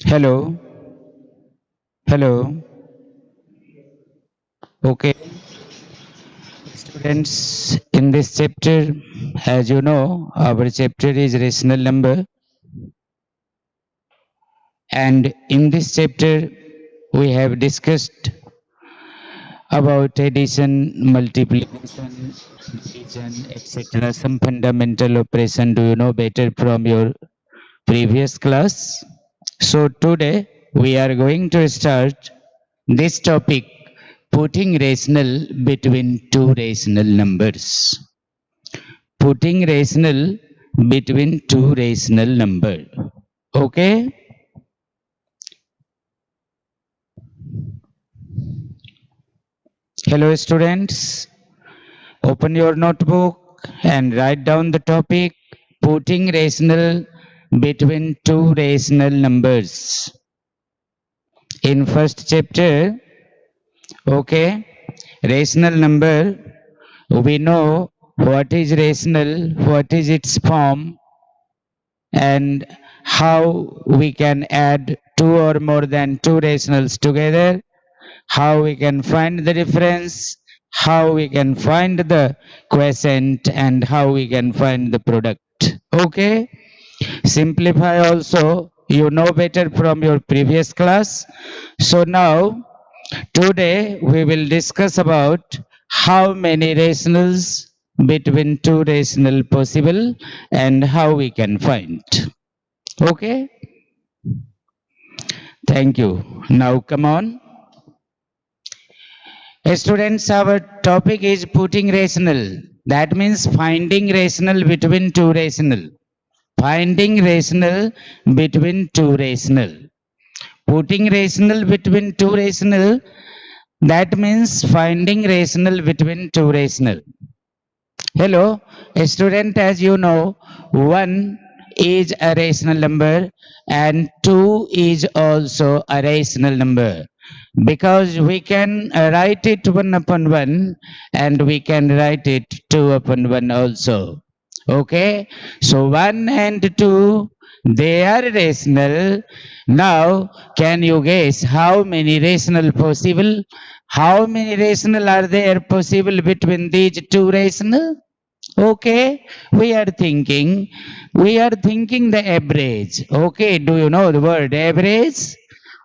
Hello, hello. Okay, students, in this chapter, as you know, our chapter is rational number, and in this chapter, we have discussed about addition, multiplication, division, etc. Some fundamental operation. Do you know better from your previous class? So today, we are going to start this topic putting rational between two rational numbers. Putting rational between two rational number. Okay? Hello students. Open your notebook and write down the topic putting rational between two rational numbers. In first chapter, okay, rational number, we know what is rational, what is its form, and how we can add two or more than two rationals together, how we can find the difference, how we can find the quotient, and how we can find the product. Okay, simplify also you know better from your previous class. So now today we will discuss about how many rationals between two rational possible and how we can find. Okay, thank you. Now come on. Students, our topic is putting rational. That means finding rational between two rational. Finding rational between two rational. Putting rational between two rational, that means finding rational between two rational. Hello, student, as you know, 1 is a rational number and 2 is also a rational number because we can write it 1 upon 1 and we can write it 2 upon 1 also. Okay, so 1 and 2 they are rational. Now, can you guess how many rational possible? How many rational are there possible between these two rational? Okay, we are thinking the average. Okay, do you know the word average?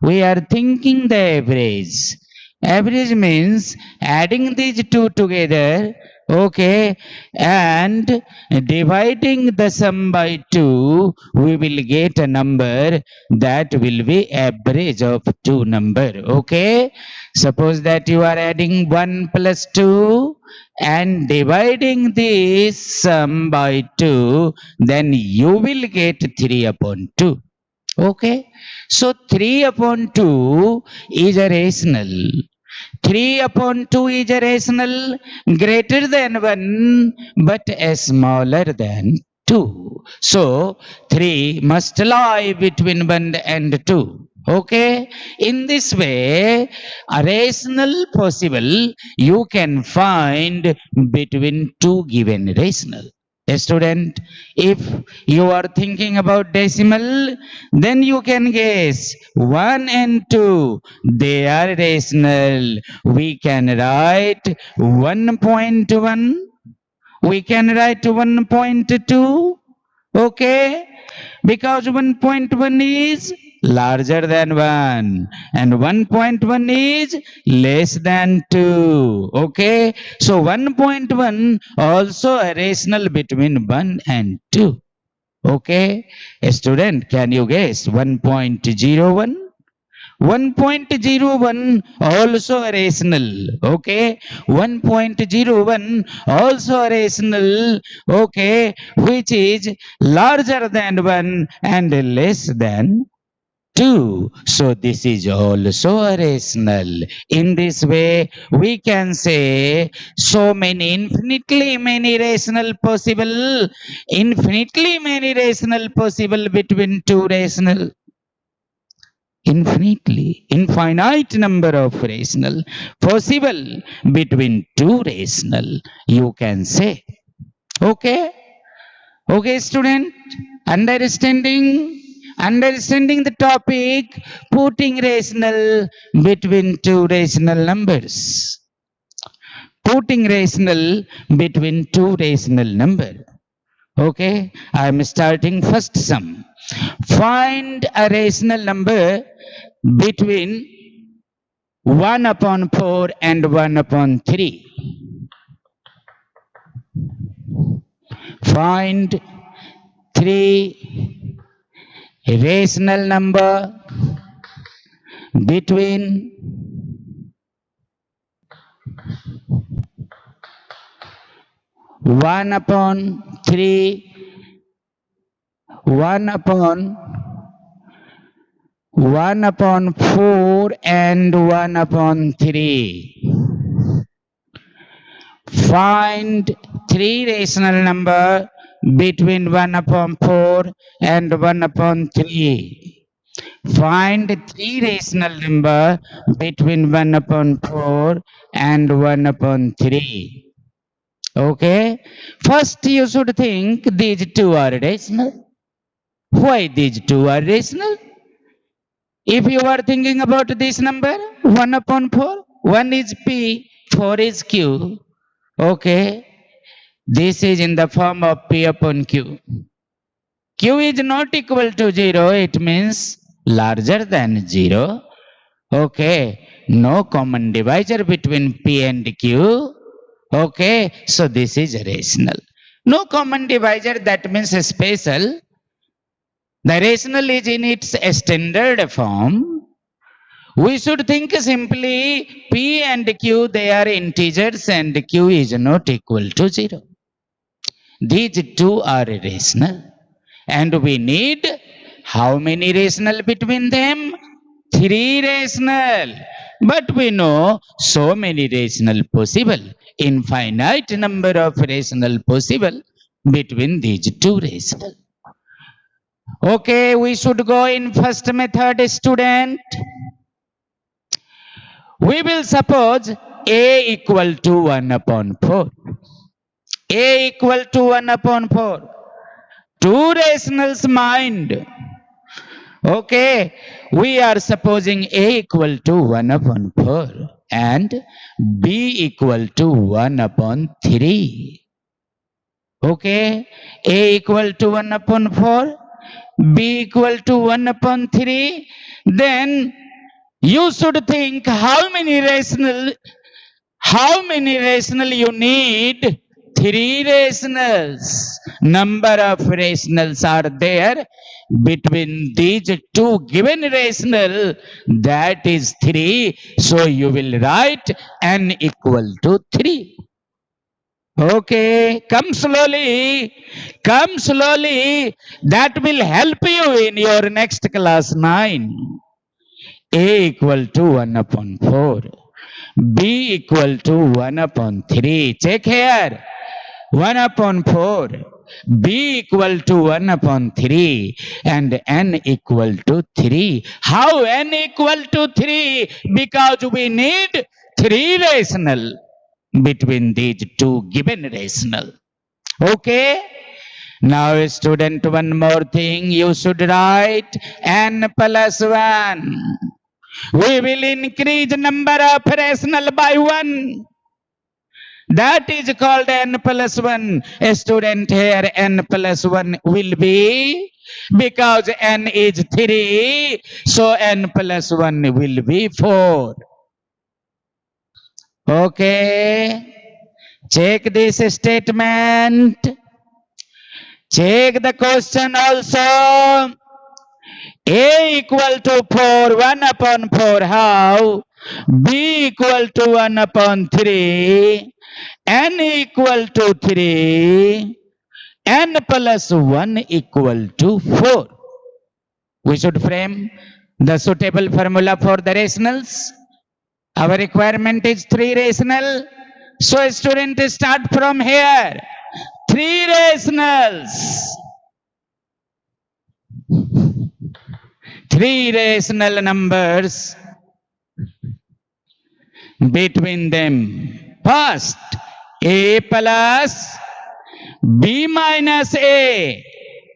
We are thinking the average. Average means adding these two together, okay, and dividing the sum by two, we will get a number that will be average of two number. Okay, suppose that you are adding 1 plus 2 and dividing this sum by 2, then you will get 3 upon 2. Okay, so 3 upon 2 is a rational. 3 upon 2 is a rational greater than 1 but a smaller than 2. So 3 must lie between 1 and 2. Okay, in this way, a rational possible you can find between two given rational. A student, if you are thinking about decimal, then you can guess 1 and 2 they are rational. We can write 1.1, we can write 1.2. Okay, because 1.1 is larger than 1 and 1.1 is less than 2. Okay, so 1.1 also a rational between 1 and 2. Okay, a student, can you guess 1.01? 1.01 also a rational. Okay, 1.01 also a rational. Okay, which is larger than 1 and less than 2. So this is also a rational. In this way, we can say so many, infinitely many rational possible, infinitely many rational possible between two rational. Infinitely, infinite number of rational possible between two rational, you can say. Okay, okay, student, understanding? Understanding the topic, putting rational between two rational numbers. Putting rational between two rational number. Okay, I am starting first sum. Find a rational number between 1 upon 4 and 1 upon 3. Find three rational number between 1 upon 3, 1 upon 1 upon 4 and 1 upon 3. Find three rational number between 1 upon 4 and 1 upon 3. Find three rational number between 1 upon 4 and 1 upon 3. Okay. First you should think these two are rational. Why these two are rational? If you are thinking about this number 1 upon 4, 1 is P, 4 is Q. Okay. This is in the form of P upon Q. Q is not equal to 0. It means larger than 0. Okay. No common divisor between P and Q. Okay. So this is rational. No common divisor, that means special. The rational is in its standard form. We should think simply P and Q, they are integers and Q is not equal to 0. These two are rational. And we need how many rational between them? Three rational. But we know so many rational possible. Infinite number of rational possible between these two rational. Okay, we should go in first method, student. We will suppose A equal to 1 upon 4. A equal to 1 upon 4. Two rationals mind. Okay, we are supposing A equal to 1 upon 4 and B equal to 1 upon 3. Okay, A equal to 1 upon 4, B equal to 1 upon 3. Then you should think how many rational you need? Three rationals. Number of rationals are there between these two given rational, that is 3. So you will write n equal to 3. Okay, come slowly. Come slowly. That will help you in your next class 9. A equal to 1 upon 4. B equal to 1 upon 3. Check here. 1 upon 4. B equal to 1 upon 3 and n equal to 3. How n equal to 3? Because we need 3 rational between these two given rational. Okay? Now student, one more thing you should write n plus 1. We will increase number of rational by 1. That is called n plus 1. A student, here n plus 1 will be, because n is 3, so n plus 1 will be 4. Okay. Check this statement. Check the question also. A equal to 4, 1 upon 4, how? B equal to 1 upon 3, n equal to 3, n plus 1 equal to 4. We should frame the suitable formula for the rationals. Our requirement is 3 rational. So student, start from here. 3 rationals. 3 rational numbers between them. First, A plus B minus A.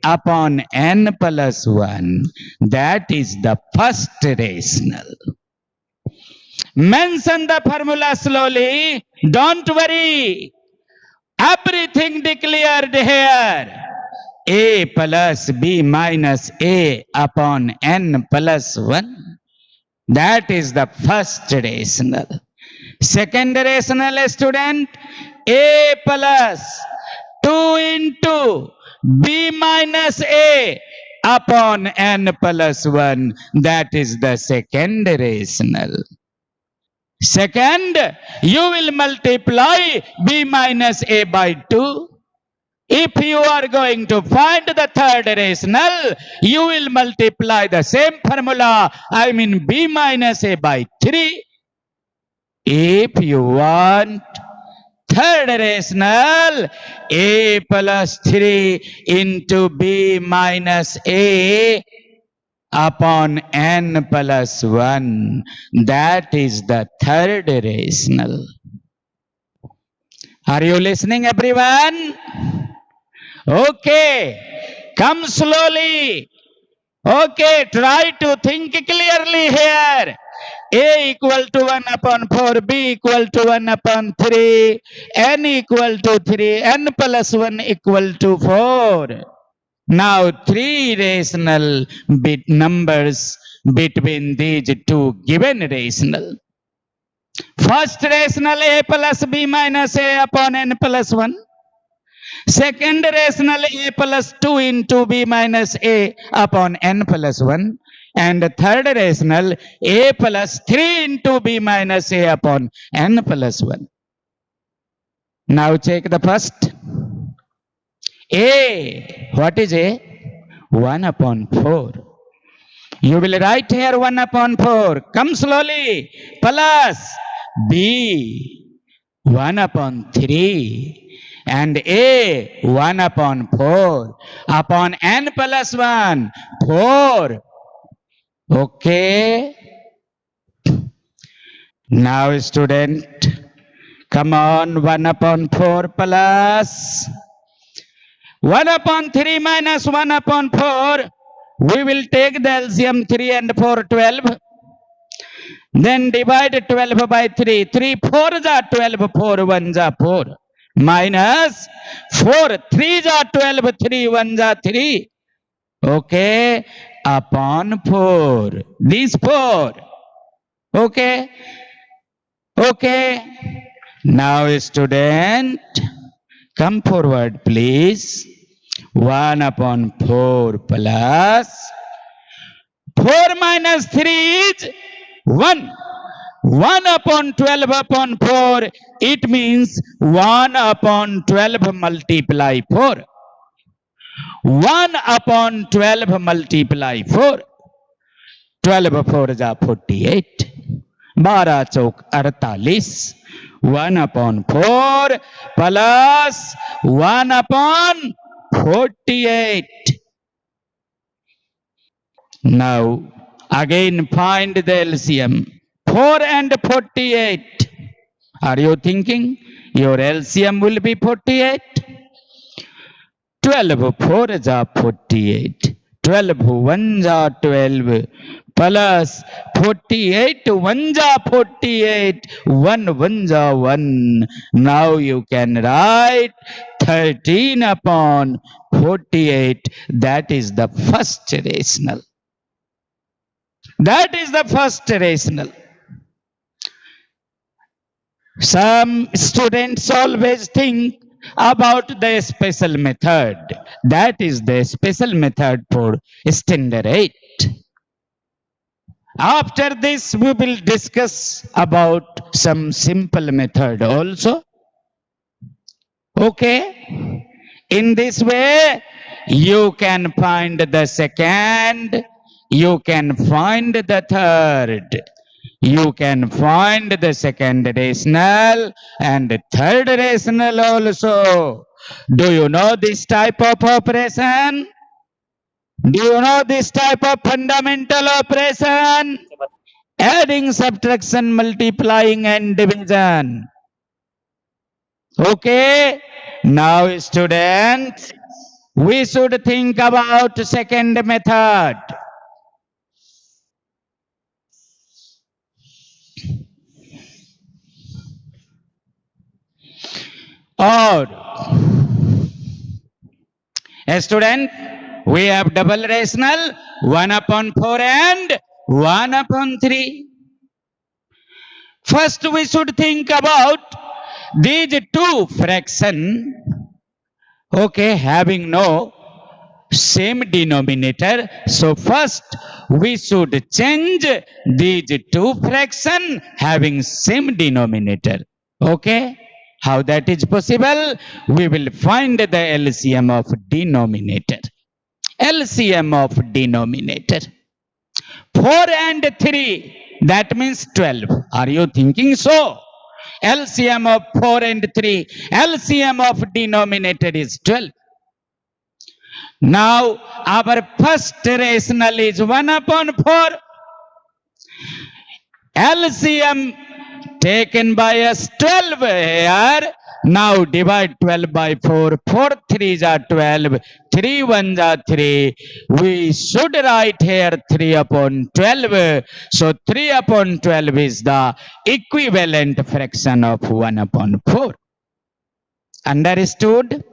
upon n plus 1. That is the first rational. Mention the formula slowly. Don't worry. Everything declared here. A plus B minus A upon n plus 1. That is the first rational. Second rational, student, A plus 2 into B minus A upon n plus 1. That is the second rational. Second, you will multiply B minus A by 2. If you are going to find the third rational, you will multiply the same formula, I mean B minus A by 3. If you want third rational, A plus 3 into B minus A upon n plus 1. That is the third rational. Are you listening, everyone? Okay. Come slowly. Okay, try to think clearly here. A equal to 1 upon 4, B equal to 1 upon 3, n equal to 3, n plus 1 equal to 4. Now, three rational bit numbers between these two given rational. First rational, A plus B minus A upon n plus 1. Second rational, A plus 2 into B minus A upon n plus 1. And third rational, A plus 3 into B minus A upon n plus 1. Now check the first. A. What is A? 1 upon 4. You will write here 1 upon 4. Come slowly. Plus B. 1 upon 3. And A 1 upon 4 upon n plus 1, 4. Okay. Now student, come on, 1 upon 4 plus 1 upon 3 minus 1 upon 4. We will take the LCM 3 and 4, 12. Then divide 12 by 3. 3 4s are 12, 4 1s are 4. Minus 4, 3s are 12, 3 1s are 3. Okay, upon 4. These 4. Okay. Okay. Now student, come forward please. 1 upon 4 plus 4 minus 3 is 1. 1 upon 12 upon 4, it means 1 upon 12 multiply 4. 1 upon 12 multiply 4. 12 4 is 48. 12 Chowk 48. 1 upon 4 plus 1 upon 48. Now, again find the LCM. 4 and 48. Are you thinking your LCM will be 48? 12 4s are 48. 12 1s are 12. Plus 48 1s are 48. 1 1s are 1. Now you can write 13 upon 48. That is the first rational. That is the first rational. Some students always think about the special method. That is the special method for standard 8. After this, we will discuss about some simple method also. Okay? In this way, you can find the second, you can find the third. You can find the second rational and third rational also. Do you know this type of operation? Do you know this type of fundamental operation? Adding, subtraction, multiplying and division. Okay. Now students, We should think about second method. Or a student, we have double rational 1 upon 4 and 1 upon 3. First, we should think about these two fraction, okay, having no same denominator. So first, we should change these two fraction having same denominator. Okay, how that is possible? We will find the LCM of denominator. LCM of denominator. 4 and 3, that means 12. Are you thinking so? LCM of 4 and 3, LCM of denominator is 12. Now, our first rational is 1 upon 4. LCM taken by us 12 here. Now divide 12 by 4. 4 3s are 12. 3 1s are 3. We should write here 3 upon 12. So 3 upon 12 is the equivalent fraction of 1 upon 4. Understood?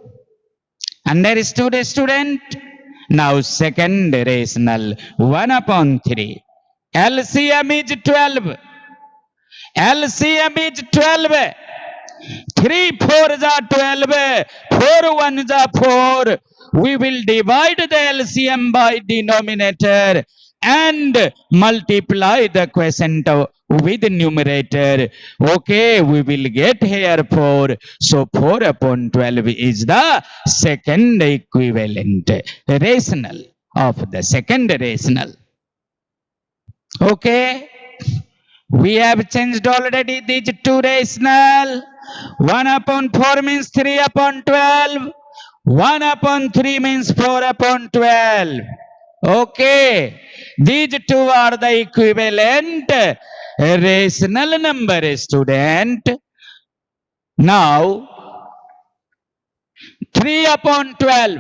Understood, student? Now second rational 1 upon 3. LCM is 12. LCM is 12. 3 4s are 12. 4 1s are 4. We will divide the LCM by denominator and multiply the quotient with numerator. Okay, we will get here 4. So 4 upon 12 is the second equivalent rational of the second rational. Okay, we have changed already these two rational. 1 upon 4 means 3 upon 12. 1 upon 3 means 4 upon 12. Okay, these two are the equivalent rational number, student. Now, 3 upon 12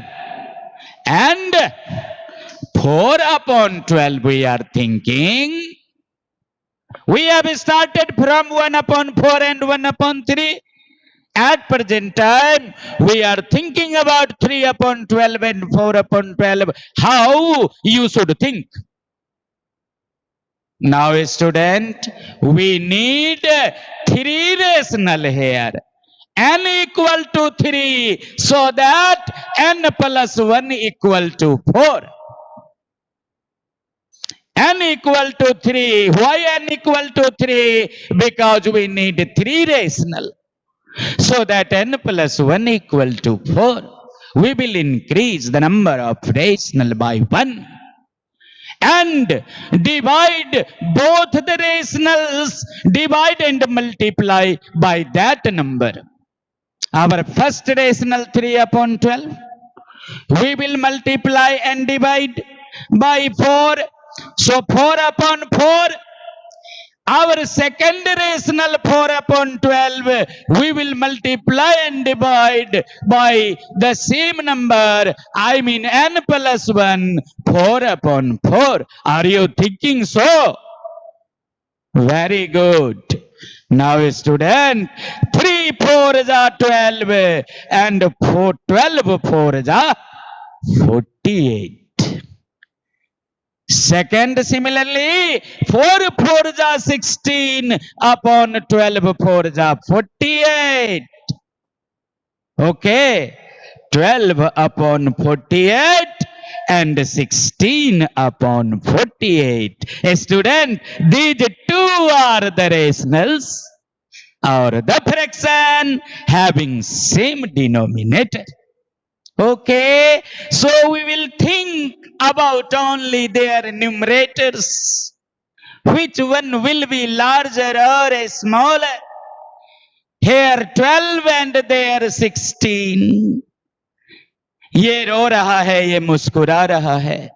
and 4 upon 12 we are thinking. We have started from 1 upon 4 and 1 upon 3. At present time, we are thinking about 3 upon 12 and 4 upon 12. How you should think? Now, student, we need 3 rational here. N equal to 3, so that n plus 1 equal to 4. N equal to 3. Why n equal to 3? Because we need 3 rational. So that n plus 1 equal to 4. We will increase the number of rational by 1. And divide both the rationals, divide and multiply by that number. Our first rational 3 upon 12. We will multiply and divide by 4. So 4 upon 4. Our second rational 4 upon 12. We will multiply and divide by the same number. I mean n plus 1. 4 upon 4. Are you thinking so? Very good. Now, student, 3 4s are 12 and 4 12 4s are 48. Second, similarly, 4 4s are 16 upon 12 4s are 48. Okay, 12 upon 48 and 16 upon 48. A student, these two are the rationals or the fraction having same denominator. Okay, so we will think about only their numerators. Which one will be larger or smaller? Here 12 and there 16. ये रो रहा है, ये मुस्कुरा रहा है.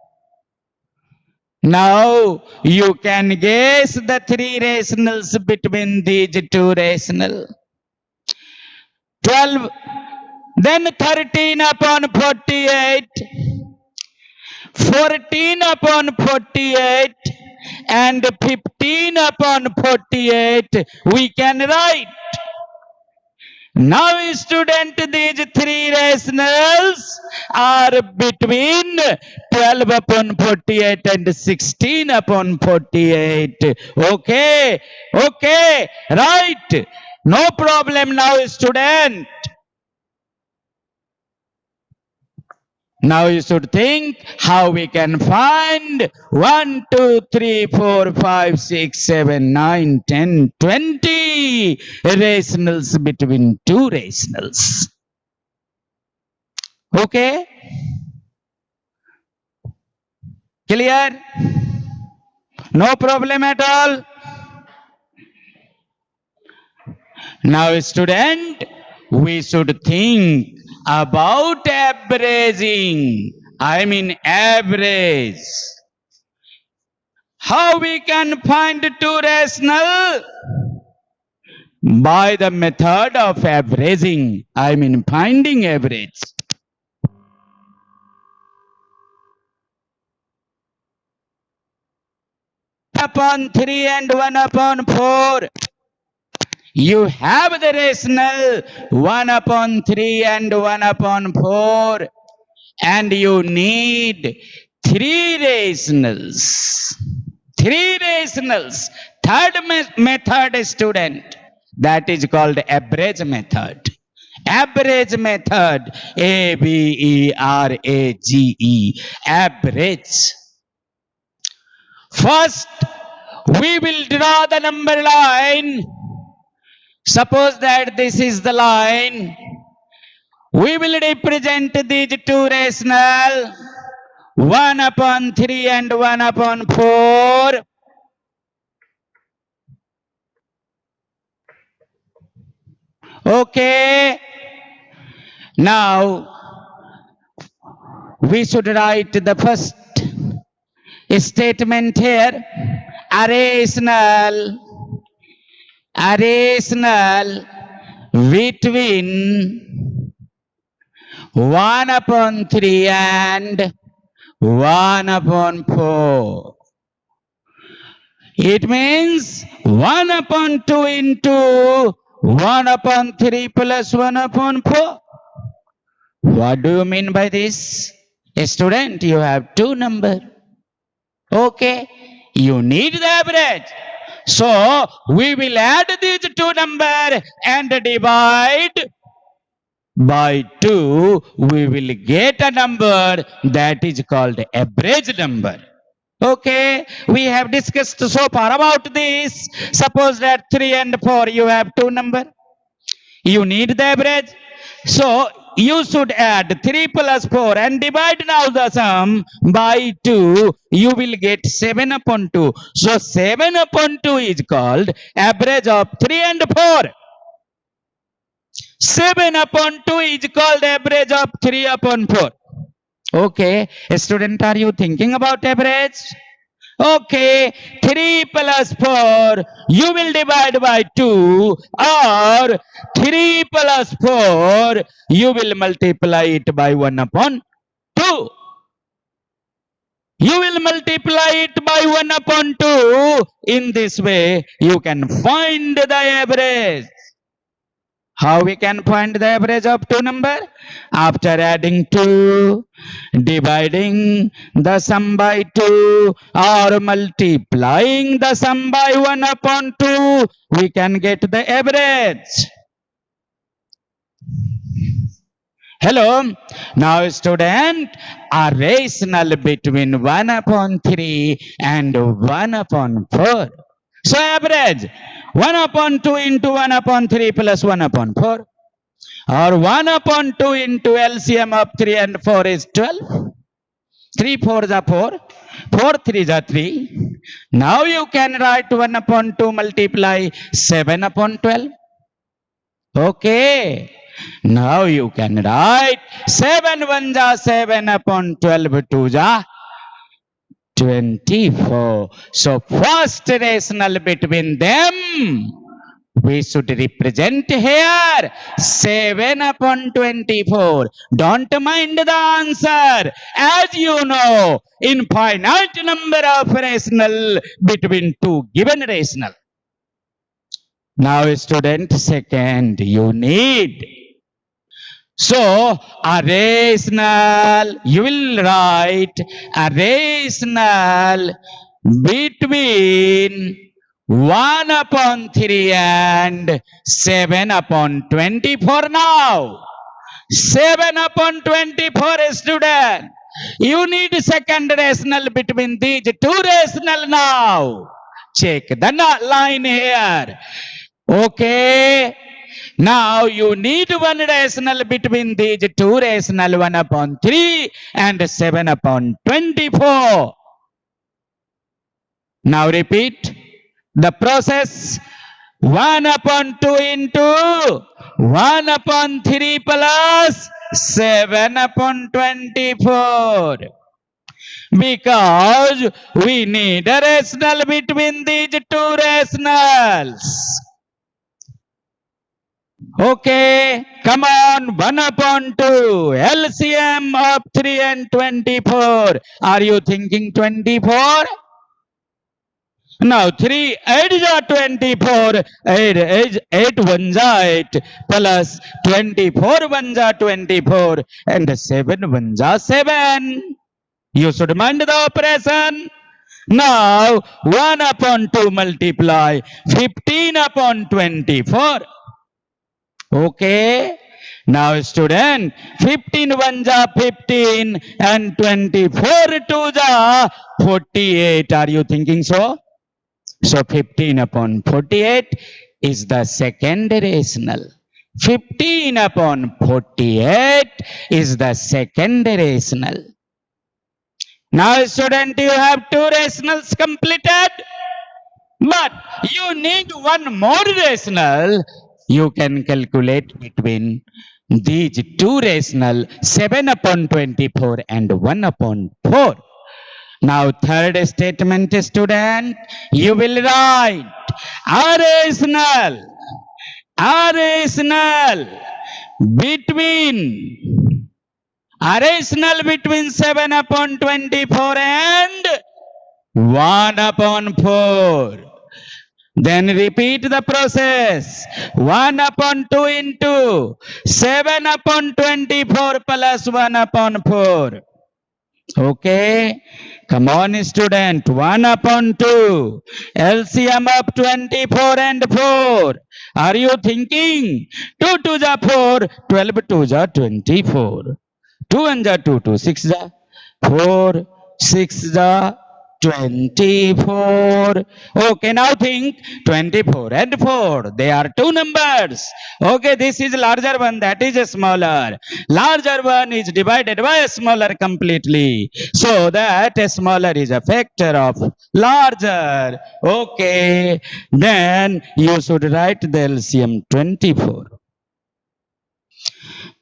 Now you can guess the 3 rationals between these two rational. 12, Then 13 upon 48. 14 upon 48 and 15 upon 48 we can write. Now student, these three rationals are between 12 upon 48 and 16 upon 48. Okay, okay, right. No problem now student. Now you should think how we can find 1, 2, 3, 4, 5, 6, 7, 9, 10, 20 rationals between two rationals. Okay? Clear? No problem at all? Now student, we should think about averaging. I mean average. How we can find two rational? By the method of averaging. I mean finding average. Upon 3 and 1 upon 4. You have the rational 1 upon 3 and 1 upon 4. And you need 3 rationals. 3 rationals. Third method student. That is called average method. Average method. Average. Average. First, we will draw the number line. Suppose that this is the line. We will represent these two rational. 1 upon 3 and 1 upon 4. Okay. Now, we should write the first statement here. A rational between 1 upon 3 and 1 upon 4. It means 1 upon 2 into 1 upon 3 plus 1 upon 4. What do you mean by this? A student, you have two numbers. Okay, you need the average. So, we will add these two numbers and divide by 2. We will get a number that is called average number. Okay, we have discussed so far about this. Suppose that 3 and 4, you have two numbers. You need the average. So, you should add 3 plus 4 and divide now the sum by 2. You will get 7 upon 2. So, 7 upon 2 is called average of 3 and 4. 7 upon 2 is called average of 3 upon 4. Okay, student, are you thinking about average? Okay, 3 plus 4, you will divide by 2, or 3 plus 4, you will multiply it by 1 upon 2. You will multiply it by 1 upon 2. In this way, you can find the average. How we can find the average of two number? After adding 2, dividing the sum by 2, or multiplying the sum by 1 upon 2, we can get the average. Hello. Now student, a rational between 1 upon 3 and 1 upon 4. So average 1 upon 2 into 1 upon 3 plus 1 upon 4. Or 1 upon 2 into LCM of 3 and 4 is 12. 3 4 is 4. 4 3 is 3. Now you can write 1 upon 2 multiply 7 upon 12. Okay. Now you can write 7 1 ja 7 upon 12 2 ja 24. So first rational between them We should represent here 7 upon 24. Don't mind the answer. As you know, infinite number of rational between two given rational. Now, student, second, you need. So, a rational, you will write a rational between 1 upon 3 and 7 upon 24 now. 7 upon 24 student. You need second rational between these two rational now. Check the line here. Okay. Now you need one rational between these two rational 1 upon 3 and 7 upon 24. Now repeat the process. 1 upon 2 into 1 upon 3 plus 7 upon 24. Because we need a rational between these two rationals. Okay, come on, 1 upon 2, LCM of 3 and 24. Are you thinking 24? Now 3 8 is 24, 8 1 8 plus 24 1 24 and 7 1 7. You should mind the operation. Now 1 upon 2 multiply 15 upon 24. Okay. Now student, 15 1 15 and 24 2 48. Are you thinking so? So 15 upon 48 is the second rational. 15 upon 48 is the second rational. Now student, you have two rationals completed. But you need one more rational. You can calculate between these two rational 7 upon 24 and 1 upon 4. Now third statement student, you will write a rational between 7 upon 24 and 1 upon 4. Then repeat the process. 1 upon 2 into 7 upon 24 plus 1 upon 4. Okay. Come on, student. 1 upon 2. LCM of 24 and 4. Are you thinking? 2 2 ja 4. 12 2 ja 24. 2 1 ja 2 2 6 ja 4. 6 ja 24. Okay, now think 24 and 4. They are two numbers. Okay, this is larger one, that is a smaller. Larger one is divided by a smaller completely. So that a smaller is a factor of larger. Okay, then you should write the LCM 24.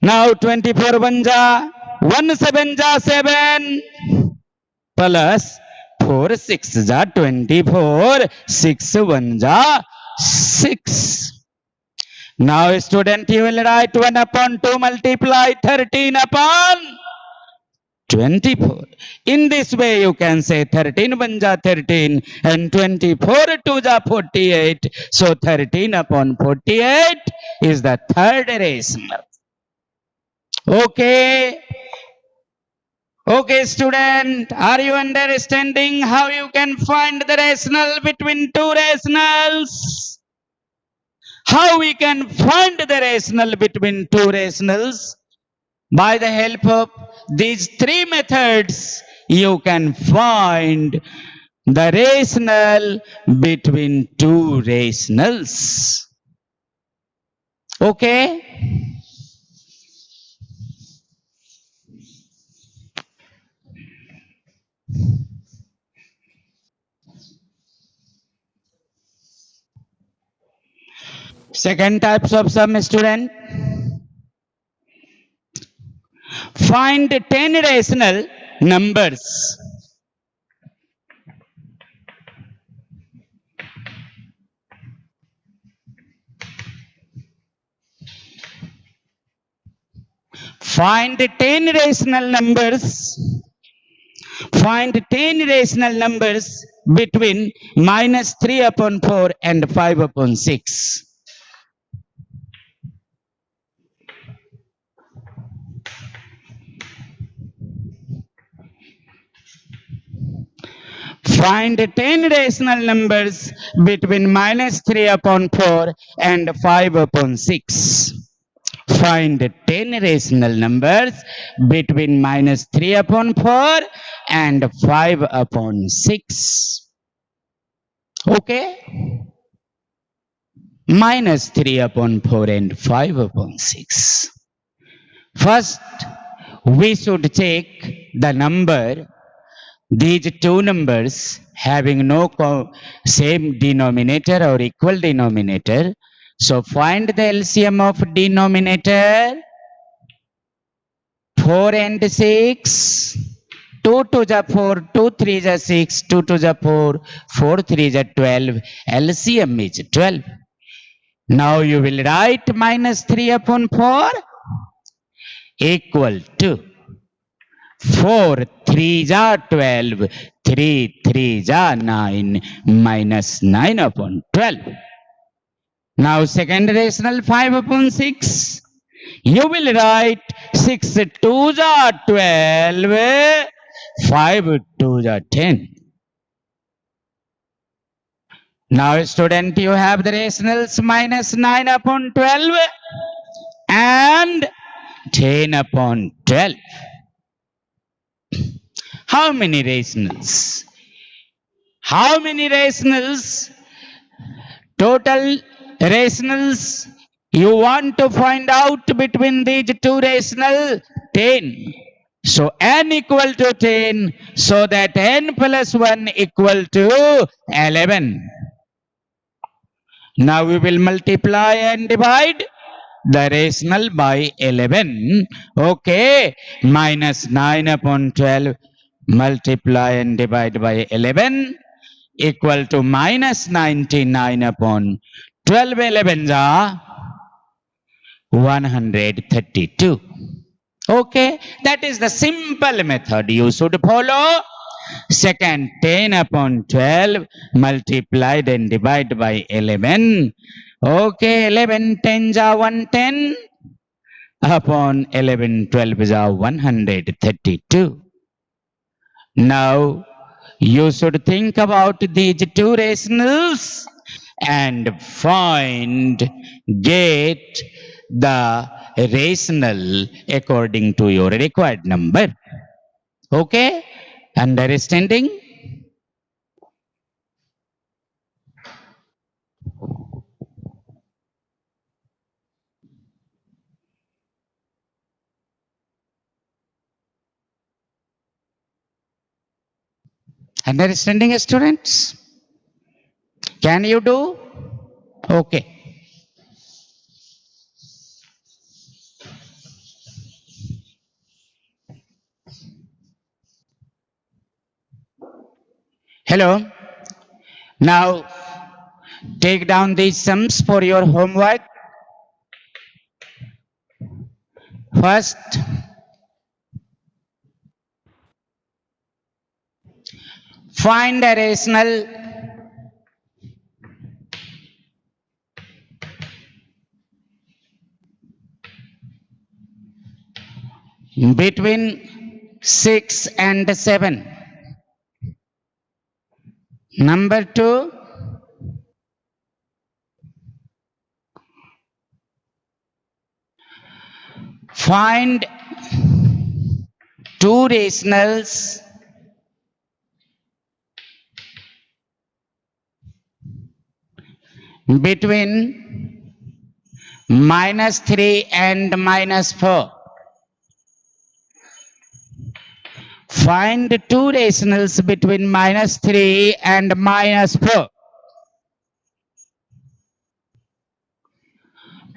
Now 24 1 ja 1 7 ja 7 plus 4 6 ja 24, 6 1 ja 6. Now student, you will write 1 upon 2 multiply 13 upon 24. In this way you can say 13 1 ja 13 and 24 2 ja 48. So 13 upon 48 is the third rational. Okay. Okay, student, are you understanding how you can find the rational between two rationals? How we can find the rational between two rationals? By the help of these three methods, you can find the rational between two rationals. Okay? Second types of sum, student. Find 10 rational numbers. Find 10 rational numbers. Find 10 rational numbers between minus 3 upon 4 and 5 upon 6. Find 10 rational numbers between minus 3 upon 4 and 5 upon 6. Find 10 rational numbers between minus 3 upon 4 and 5 upon 6. Okay? Minus 3 upon 4 and 5 upon 6. First, we should take the number, these two numbers having no same denominator or equal denominator. So find the LCM of denominator. 4 and 6. 2 to the 4, 2 3 the 6, 2 to the 4, 4 3 the 12. LCM is 12. Now you will write minus 3 upon 4 equal to 4 3 the 12, 3 3 the 9, minus 9 upon 12. Now second rational 5 upon 6. You will write 6 2 the 12, 5 2 the 10. Now student, you have the rationals minus 9 upon 12 and 10 upon 12. How many rationals? How many rationals? Total rationals you want to find out between these two rational? 10. So n equal to 10, so that n plus 1 equal to 11. Now we will multiply and divide the rational by 11. Okay, minus 9 upon 12, multiply and divide by 11 equal to minus 99 upon 12. 11s are 132. Okay, that is the simple method you should follow. Second, 10 upon 12 multiplied and divided by 11. Okay, 11 10s are 110 upon 11 12s are 132. Now you should think about these two rationals and get the rational according to your required number. Okay? Understanding? Understanding, students? Can you do? Okay. Hello. Now take down these sums for your homework. First, find a rational between 6 and 7. Number 2, find two rationals between minus 3 and minus 4. Find two rationals between minus 3 and minus 4.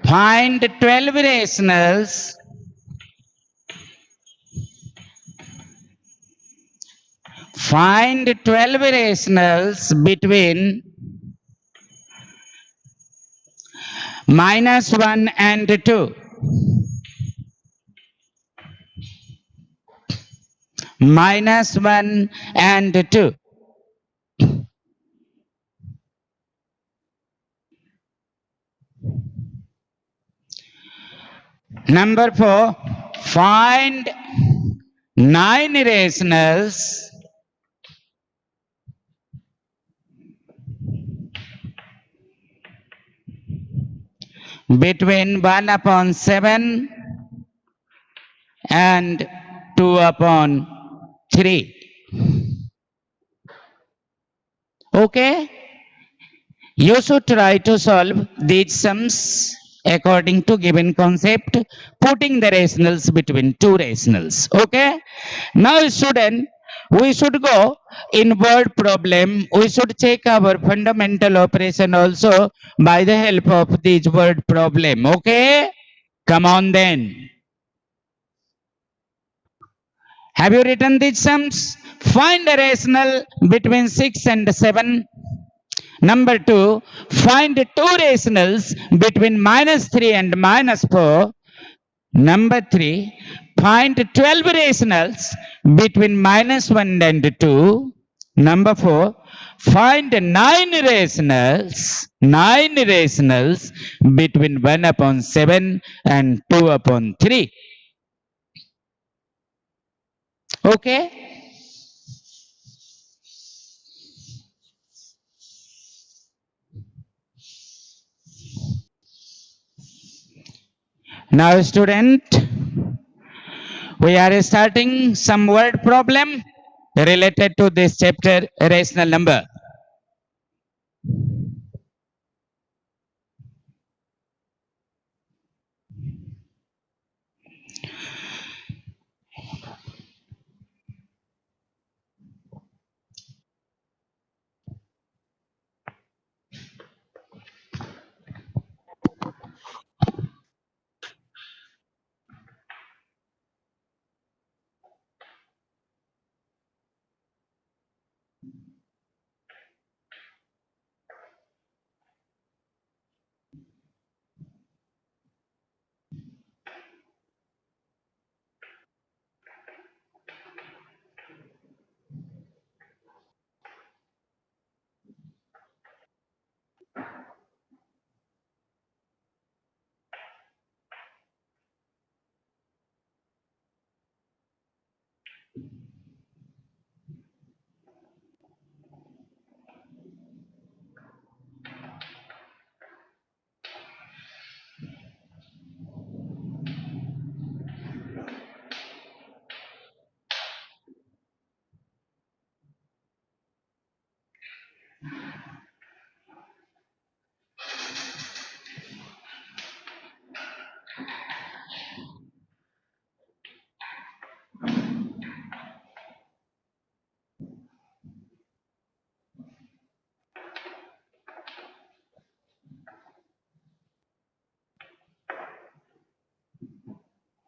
Find 12 rationals Find 12 rationals between minus 1 and 2. minus 1 and 2. Number 4, find 9 rationals between 1 upon 7 and 2 upon 3. Okay? You should try to solve these sums according to given concept, putting the rationals between two rationals. Okay? Now, student, we should go in word problem. We should check our fundamental operation also by the help of this word problem. Okay? Come on then. Have you written these sums? Find a rational between 6 and 7. Number 2, find two rationals between minus 3 and minus 4. Number 3, find 12 rationals between minus 1 and 2. Number 4, find 9 rationals between 1 upon 7 and 2 upon 3. Okay? Now, student, we are starting some word problem related to this chapter, rational number.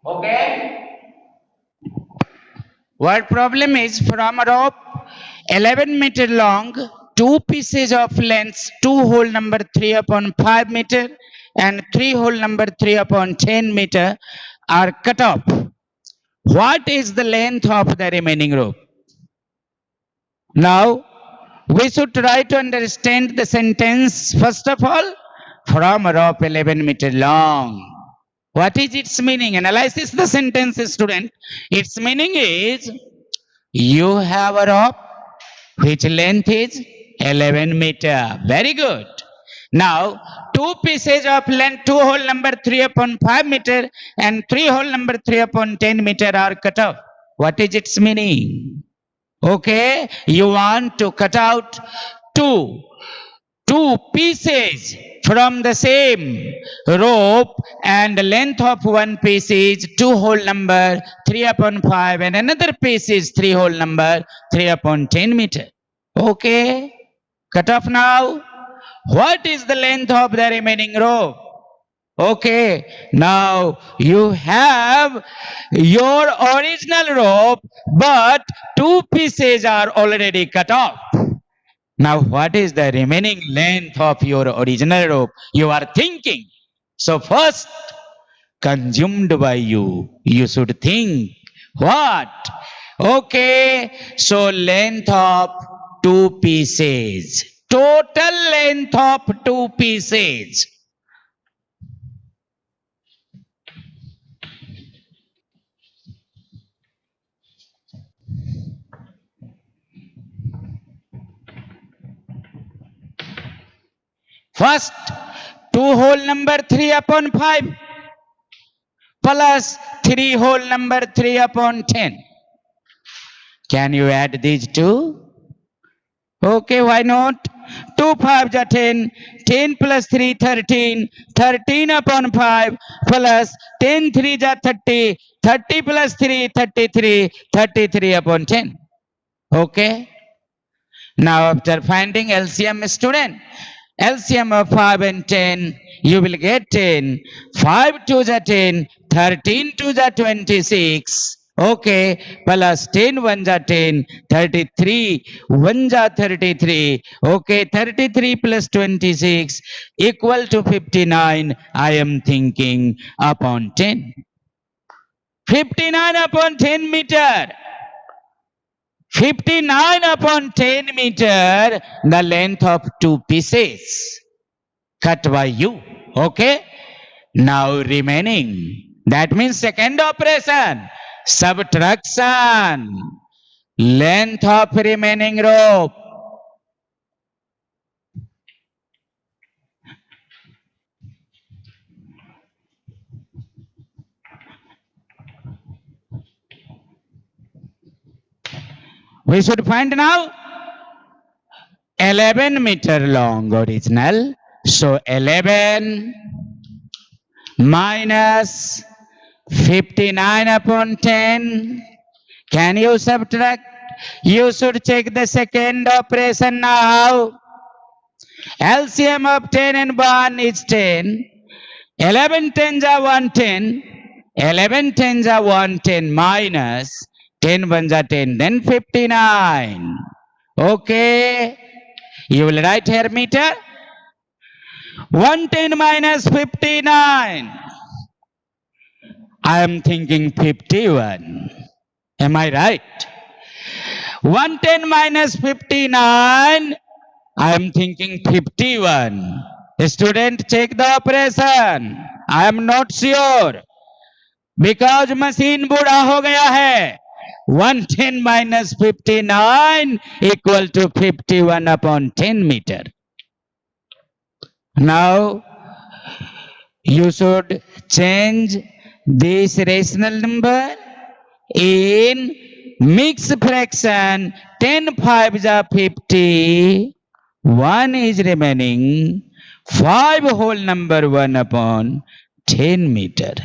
Okay? Word problem is from a rope 11-meter long, two pieces of length 2 whole number 3 upon 5 meter and 3 whole number 3 upon 10 meter are cut off. What is the length of the remaining rope? Now, we should try to understand the sentence first of all from a rope 11-meter long. What is its meaning? Analyze the sentence, student. Its meaning is you have a rope which length is 11 meter. Very good. Now, two pieces of length, 2 whole number 3 upon 5 meter and 3 whole number 3 upon 10 meter are cut off. What is its meaning? Okay, you want to cut out two pieces from the same rope, and the length of one piece is 2 whole number 3 upon 5 and another piece is 3 whole number 3 upon 10 meter. Okay, cut off now. What is the length of the remaining rope? Okay, now you have your original rope, but two pieces are already cut off. Now, what is the remaining length of your original rope? You are thinking. So, first, consumed by you, you should think what? Okay, so length of two pieces. Total length of two pieces. First, 2 whole number 3 upon 5 plus 3 whole number 3 upon 10. Can you add these two? Okay, why not? 2 5 are 10, 10 plus 3 13, 13 upon 5 plus 10 3 are 30, 30 plus 3 33, 33 upon 10. Okay. Now after finding LCM student, LCM of 5 and 10, you will get 10. 5 2s are 10, 13 2s are 26. Okay, plus 10 1s are 10, 33 1s are 33. Okay, 33 plus 26 equal to 59. I am thinking upon 10. 59 upon 10 meter. 59 upon 10 meter, the length of two pieces cut by you. Okay. Now remaining. That means second operation. Subtraction. Length of remaining rope. We should find now 11 meter long original. So 11 minus 59 upon 10. Can you subtract? You should check the second operation now. LCM of 10 and 1 is 10. 11 tens are 110. 11 tens are 110 minus 10 ones are 10. Then 59. Okay. You will write here meter. 110 minus 59. I am thinking 51. Am I right? 110 minus 59. I am thinking 51. Student, check the operation. I am not sure. Because machine बूढ़ा हो गया है. 110 minus 59 equal to 51 upon 10 meter. Now, you should change this rational number in mixed fraction. 10 5s are 50. 1 is remaining. 5 whole number 1 upon 10 meter.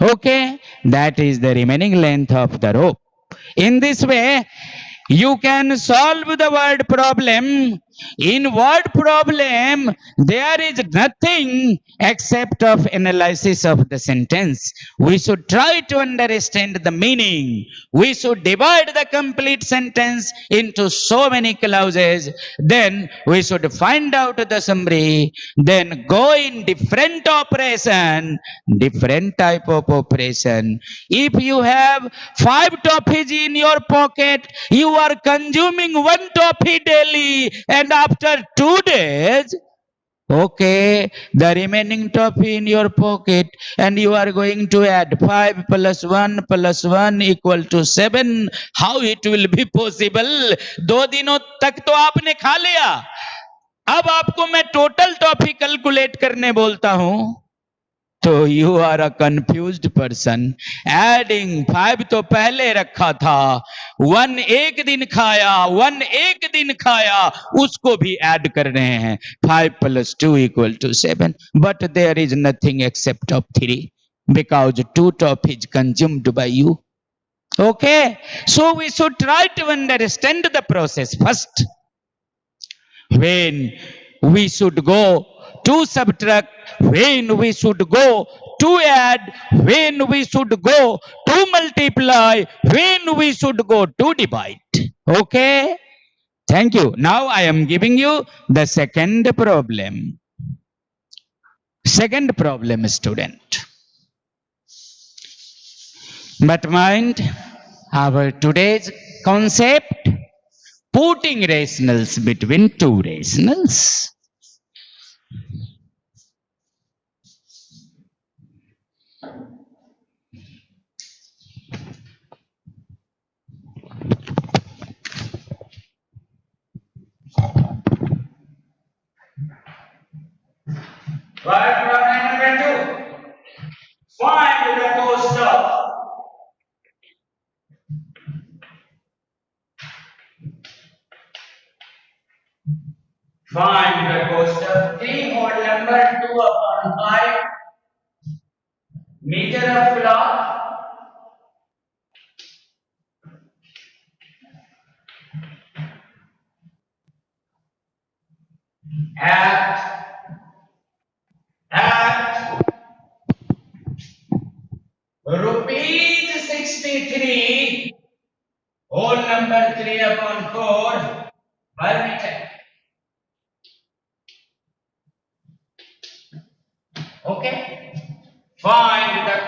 Okay, that is the remaining length of the rope. In this way, you can solve the word problem. In word problem, there is nothing except of analysis of the sentence. We should try to understand the meaning. We should divide the complete sentence into so many clauses. Then we should find out the summary. Then go in different operation, different type of operation. If you have 5 toffees in your pocket, you are consuming 1 toffee daily, and after 2 days, okay, the remaining toffee in your pocket, and you are going to add 5 plus 1 equal to 7. How it will be possible? 2 दिनों तक तो आपने खा लिया. अब आपको मैं total toffee calculate करने बोलता हूं तो you are a confused person. Adding 5 तो पहले रखा था. 1 एक दिन खाया, 1 एक दिन खाया, उसको भी ऐड कर रहे हैं. 5 plus 2 equal to 7. But there is nothing except of 3 because 2 toffees consumed by you. Okay, so we should try to understand the process first. When we should go to subtract, when we should go to add, when we should go to multiply, when we should go to divide. Okay, thank you. Now I am giving you the second problem. Second problem, student. But mind, Our today's concept, putting rationals between two rationals. Right, problem number 2. Find the cost of find the cost of 3 whole number 2 upon 5 meter of cloth at rupees 63 whole number 3 upon 4 per meter. Okay? Find the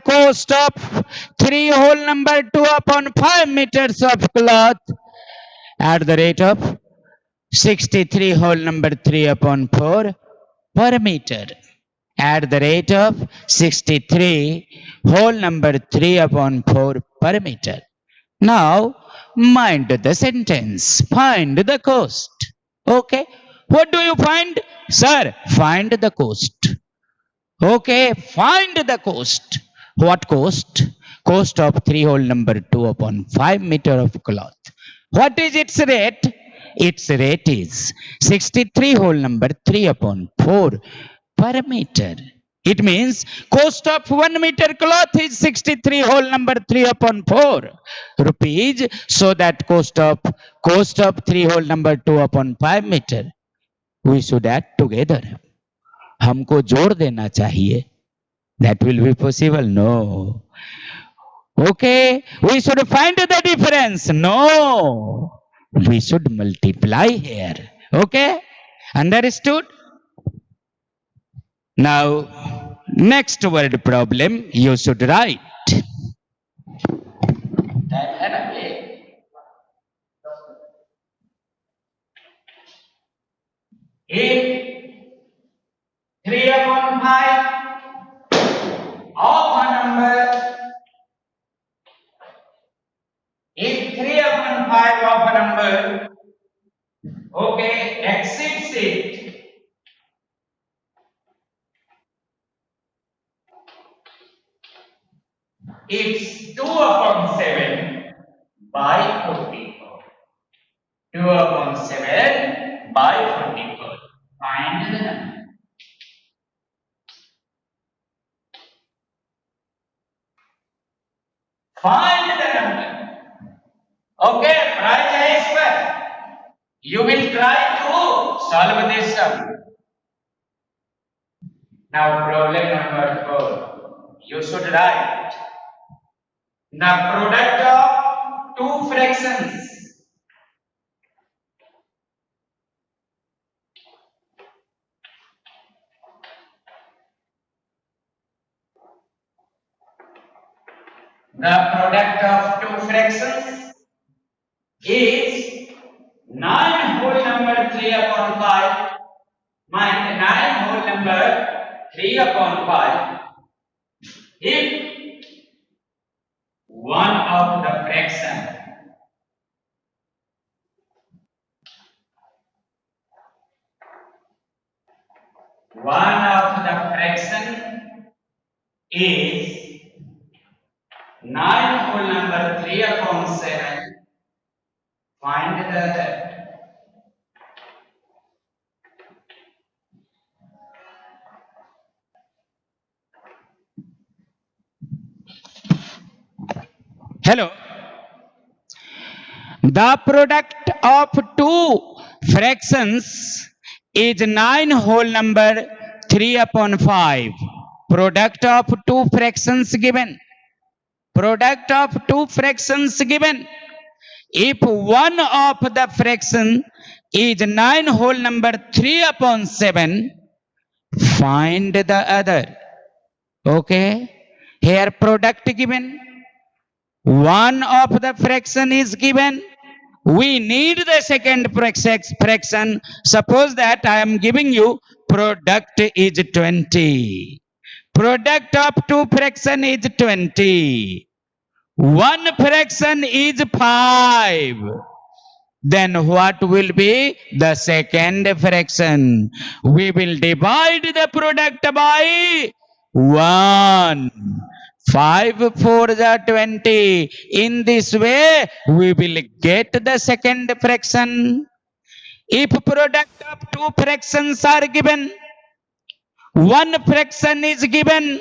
cost of 3 whole number 2 upon 5 meters of cloth at the rate of 63 whole number 3 upon 4 per meter. At the rate of 63 whole number 3 upon 4 per meter. Now, mind the sentence. Find the cost. Okay. What do you find? Sir, find the cost. Okay, find the cost. What cost? Cost of 3 whole number 2 upon 5 meter of cloth. What is its rate? Its rate is 63 whole number 3 upon 4 per meter. It means cost of 1 meter cloth is 63 whole number 3 upon 4 rupees. So that cost of 3 whole number 2 upon 5 meter we should add together. हमको जोड़ देना चाहिए. That will be possible? No. Okay, we should find the difference. No, we should multiply here. Okay, understood? Now, next word problem you should write. If 3 upon 5 of a number, if 3 upon 5 of a number, okay, exceeds it, it's 2 upon 7 by 44. 2 upon 7 by 44. Find the number. Find the number. Okay, try इस पर. You will try to solve this sum. Now problem number 4. You should write the product of two fractions. The product of two fractions is 9 whole number 3 upon 5 minus 9 whole number 3 upon 5 if one of the fraction is 9 whole number 3 upon 7. Find the other. Hello. The product of two fractions is 9 whole number 3 upon 5. Product of two fractions given. Product of two fractions given. If one of the fraction is 9 whole number 3 upon 7, find the other. Okay. Here product given. One of the fraction is given. We need the second fraction. Suppose that I am giving you product is 20. Product of two fraction is 20. One fraction is 5. Then what will be the second fraction? We will divide the product by 1. 5 4 the 20. In this way, we will get the second fraction. If product of two fractions are given, one fraction is given,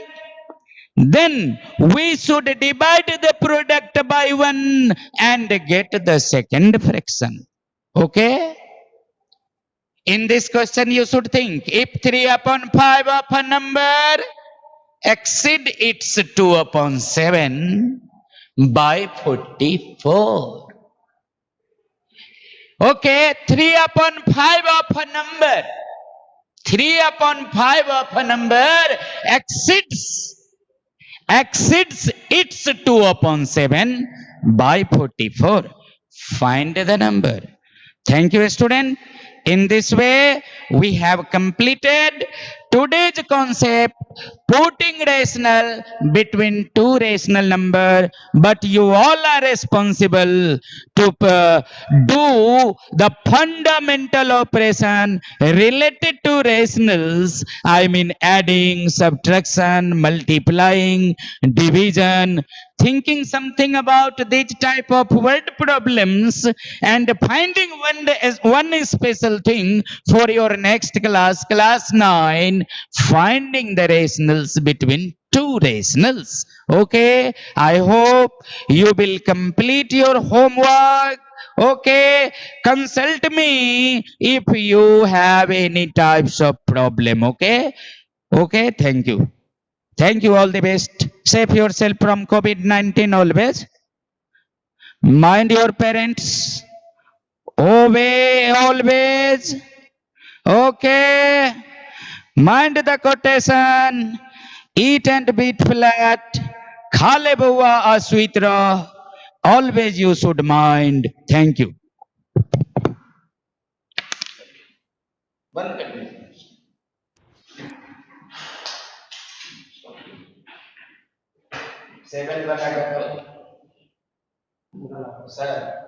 then we should divide the product by 1 and get the second fraction. Okay? In this question, you should think if 3 upon 5 of a number exceed its 2 upon 7 by 44. Okay, 3 upon 5 of a number. 3 upon 5 of a number exceeds its 2 upon 7 by 44. Find the number. Thank you, student. In this way, we have completed today's concept, putting rational between two rational number, but you all are responsible to do the fundamental operation related to rationals. I mean adding, subtraction, multiplying, division, thinking something about these type of word problems and finding one special thing for your next class, class 9, finding the rationals between two rationals. Okay, I hope you will complete your homework. Okay, consult me if you have any types of problem. Okay, thank you. Thank you. All the best. Save yourself from COVID-19 always. Mind your parents. Obey always. Okay. Mind the quotation. Eat and beat flat. Khale buwa aswitra. Always you should mind. Thank you. Seven. Sir.